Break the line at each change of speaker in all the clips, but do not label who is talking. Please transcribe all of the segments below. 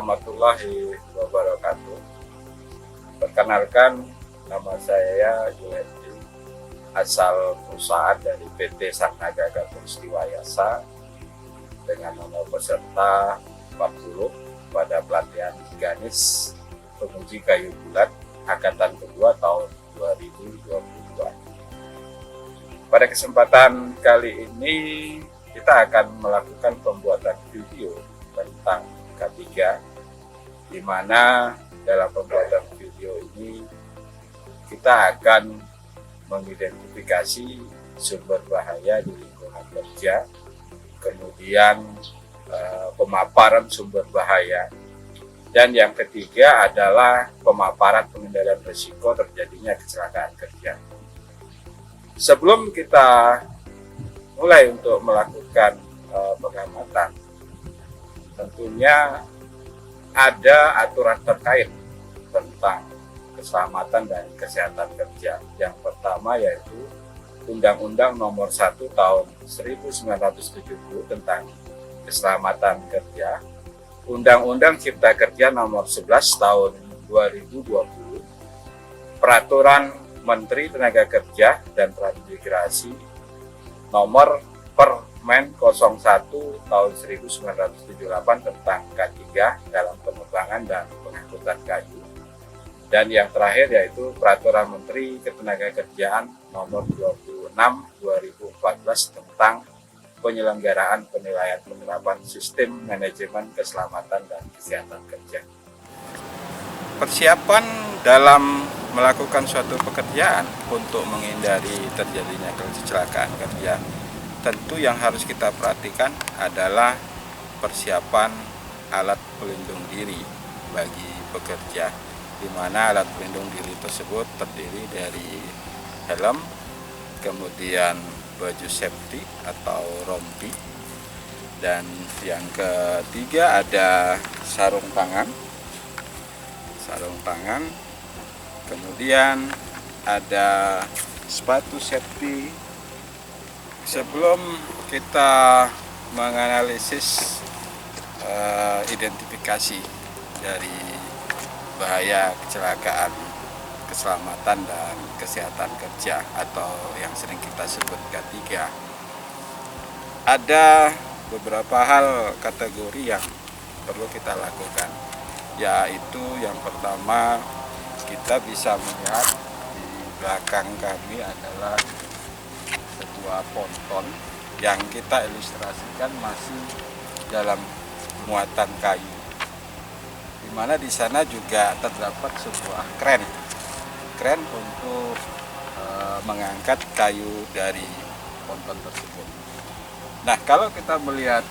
warahmatullahi wabarakatuh. Perkenalkan, nama saya Julendi, asal perusahaan dari PT Sangnaga Khatulistiwa Yasa, dengan nomor peserta 40 pada pelatihan mekanis penguji kayu bulat angkatan kedua tahun 2022. Pada kesempatan kali ini kita akan melakukan pembuatan video tentang K3, di mana dalam pembuatan video ini kita akan mengidentifikasi sumber bahaya di lingkungan kerja, kemudian pemaparan sumber bahaya, dan yang ketiga adalah pemaparan pengendalian risiko terjadinya kecelakaan kerja. Sebelum kita mulai untuk melakukan pengamatan, tentunya ada aturan terkait tentang keselamatan dan kesehatan kerja. Yang pertama yaitu Undang-Undang Nomor 1 Tahun 1970 tentang Keselamatan Kerja, Undang-Undang Cipta Kerja Nomor 11 Tahun 2020, Peraturan Menteri Tenaga Kerja dan Transmigrasi Nomor Permen 01 tahun 1978 tentang K3 dalam penerbangan dan pengangkutan kayu. Dan yang terakhir yaitu Peraturan Menteri Ketenagakerjaan Nomor 26 2014 tentang penyelenggaraan penilaian penerapan sistem manajemen keselamatan dan kesehatan kerja. Persiapan dalam melakukan suatu pekerjaan untuk menghindari terjadinya kecelakaan kerja, tentu yang harus kita perhatikan adalah persiapan alat pelindung diri bagi pekerja, di mana alat pelindung diri tersebut terdiri dari helm, kemudian baju safety atau rompi, dan yang ketiga ada sarung tangan, kemudian ada sepatu safety. Sebelum kita menganalisis identifikasi dari bahaya kecelakaan keselamatan dan kesehatan kerja atau yang sering kita sebut K3, ada beberapa hal kategori yang perlu kita lakukan, yaitu yang pertama, kita bisa melihat di belakang kami adalah sebuah ponton yang kita ilustrasikan masih dalam muatan kayu, di mana di sana juga terdapat sebuah kren untuk mengangkat kayu dari ponton tersebut. Nah, kalau kita melihat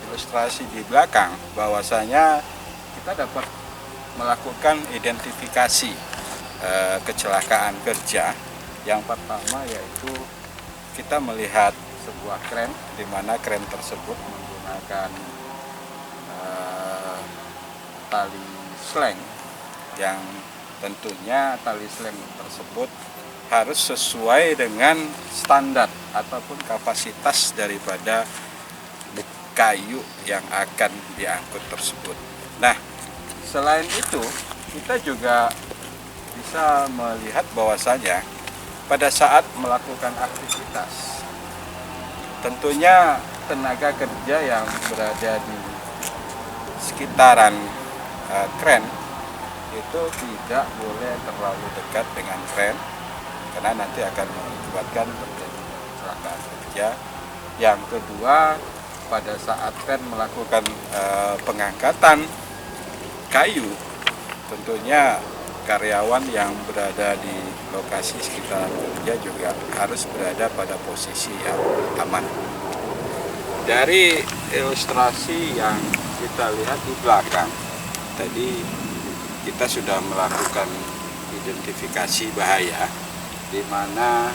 ilustrasi di belakang, bahwasanya kita dapat melakukan identifikasi kecelakaan kerja. Yang pertama yaitu kita melihat sebuah kren, di mana kren tersebut menggunakan tali sleng, yang tentunya tali sleng tersebut harus sesuai dengan standar ataupun kapasitas daripada kayu yang akan diangkut tersebut. Nah, selain itu kita juga bisa melihat bahwasanya pada saat melakukan aktivitas, tentunya tenaga kerja yang berada di sekitaran kren itu tidak boleh terlalu dekat dengan kren, karena nanti akan mengakibatkan terjadinya kecelakaan kerja. Yang kedua, pada saat kren melakukan pengangkatan kayu, tentunya karyawan yang berada di lokasi sekitar kerja juga harus berada pada posisi yang aman. Dari ilustrasi yang kita lihat di belakang tadi, kita sudah melakukan identifikasi bahaya, di mana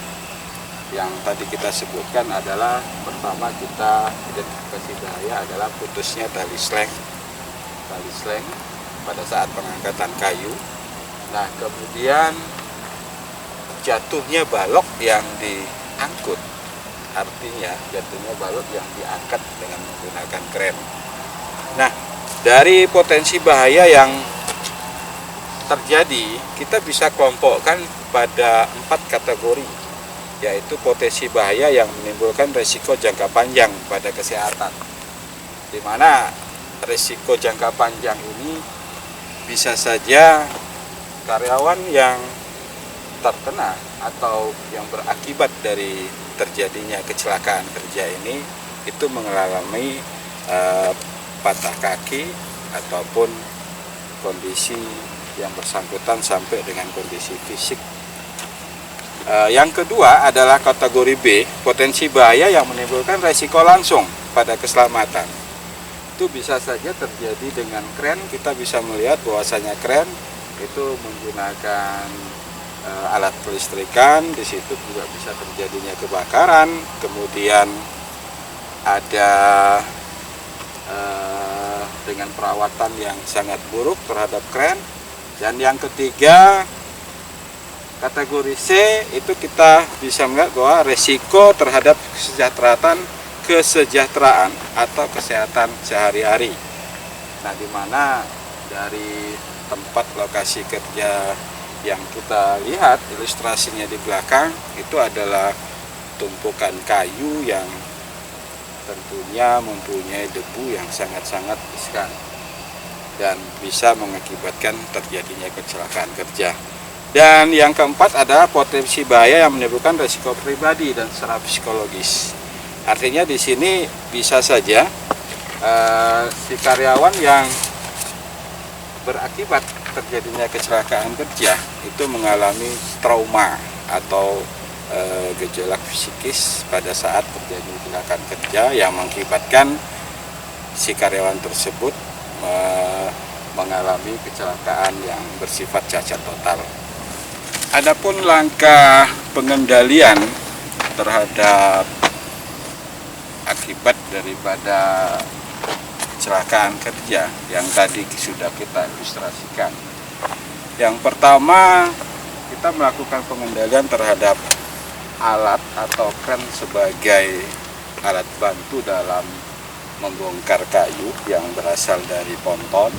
yang tadi kita sebutkan adalah pertama, kita identifikasi bahaya adalah putusnya tali sleng pada saat pengangkatan kayu. Nah, kemudian jatuhnya balok yang diangkut, artinya jatuhnya balok yang diangkat dengan menggunakan kren. Nah, Dari potensi bahaya yang terjadi, kita bisa kelompokkan pada 4 kategori, yaitu potensi bahaya yang menimbulkan risiko jangka panjang pada kesehatan, di mana risiko jangka panjang ini bisa saja karyawan yang terkena atau yang berakibat dari terjadinya kecelakaan kerja ini itu mengalami patah kaki ataupun kondisi yang bersangkutan sampai dengan kondisi fisik. Yang kedua adalah kategori B, potensi bahaya yang menimbulkan risiko langsung pada keselamatan. Itu bisa saja terjadi dengan kren. Kita bisa melihat bahwasanya kren itu menggunakan alat kelistrikan, di situ juga bisa terjadinya kebakaran, kemudian ada dengan perawatan yang sangat buruk terhadap kren. Dan yang ketiga, kategori C, itu kita bisa melihat bahwa resiko terhadap kesejahteraan atau kesehatan sehari-hari. Nah, di mana dari tempat lokasi kerja yang kita lihat ilustrasinya di belakang itu adalah tumpukan kayu yang tentunya mempunyai debu yang sangat-sangat riskan dan bisa mengakibatkan terjadinya kecelakaan kerja. Dan yang keempat adalah potensi bahaya yang menimbulkan risiko pribadi dan secara psikologis. Artinya di sini bisa saja si karyawan yang berakibat terjadinya kecelakaan kerja itu mengalami trauma atau gejolak psikis pada saat terjadi kecelakaan kerja yang mengakibatkan si karyawan tersebut mengalami kecelakaan yang bersifat cacat total. Adapun langkah pengendalian terhadap akibat daripada kecelakaan kerja yang tadi sudah kita ilustrasikan. Yang pertama, kita melakukan pengendalian terhadap alat atau kren sebagai alat bantu dalam membongkar kayu yang berasal dari ponton.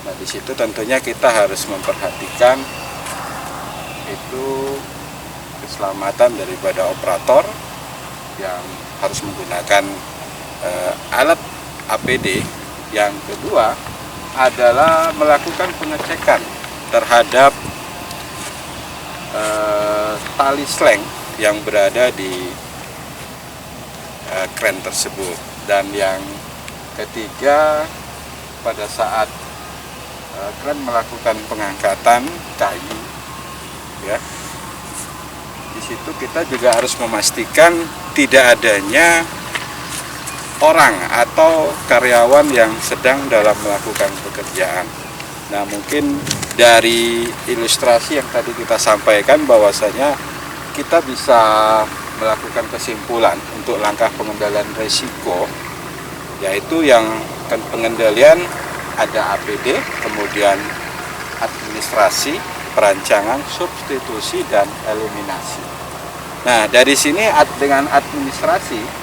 Nah, di situ tentunya kita harus memperhatikan itu keselamatan daripada operator yang harus menggunakan alat APD. Yang kedua adalah melakukan pengecekan terhadap tali sleng yang berada di kren tersebut. Dan yang ketiga, pada saat kren melakukan pengangkatan kayu, ya, di situ kita juga harus memastikan tidak adanya orang atau karyawan yang sedang dalam melakukan pekerjaan. Nah, mungkin dari ilustrasi yang tadi kita sampaikan bahwasanya kita bisa melakukan kesimpulan untuk langkah pengendalian risiko, yaitu yang pengendalian ada APD, kemudian administrasi, perancangan, substitusi, dan eliminasi. Nah, dari sini dengan administrasi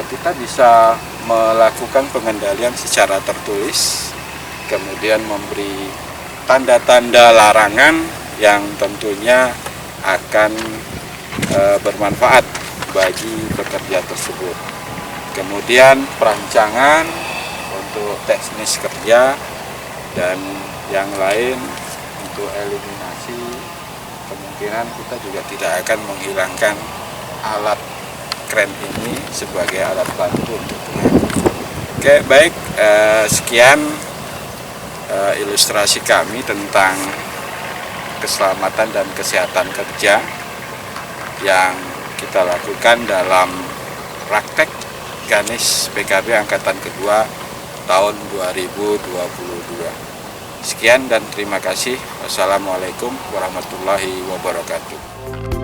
kita bisa melakukan pengendalian secara tertulis, kemudian memberi tanda-tanda larangan yang tentunya akan bermanfaat bagi pekerja tersebut. Kemudian perancangan untuk teknis kerja dan yang lain untuk eliminasi, kemungkinan kita juga tidak akan menghilangkan alat kren ini sebagai alat bantu untuk pengangkut. Oke, baik, sekian ilustrasi kami tentang keselamatan dan kesehatan kerja yang kita lakukan dalam praktek Ganis PKB Angkatan Kedua tahun 2022. Sekian dan terima kasih. Wassalamualaikum warahmatullahi wabarakatuh.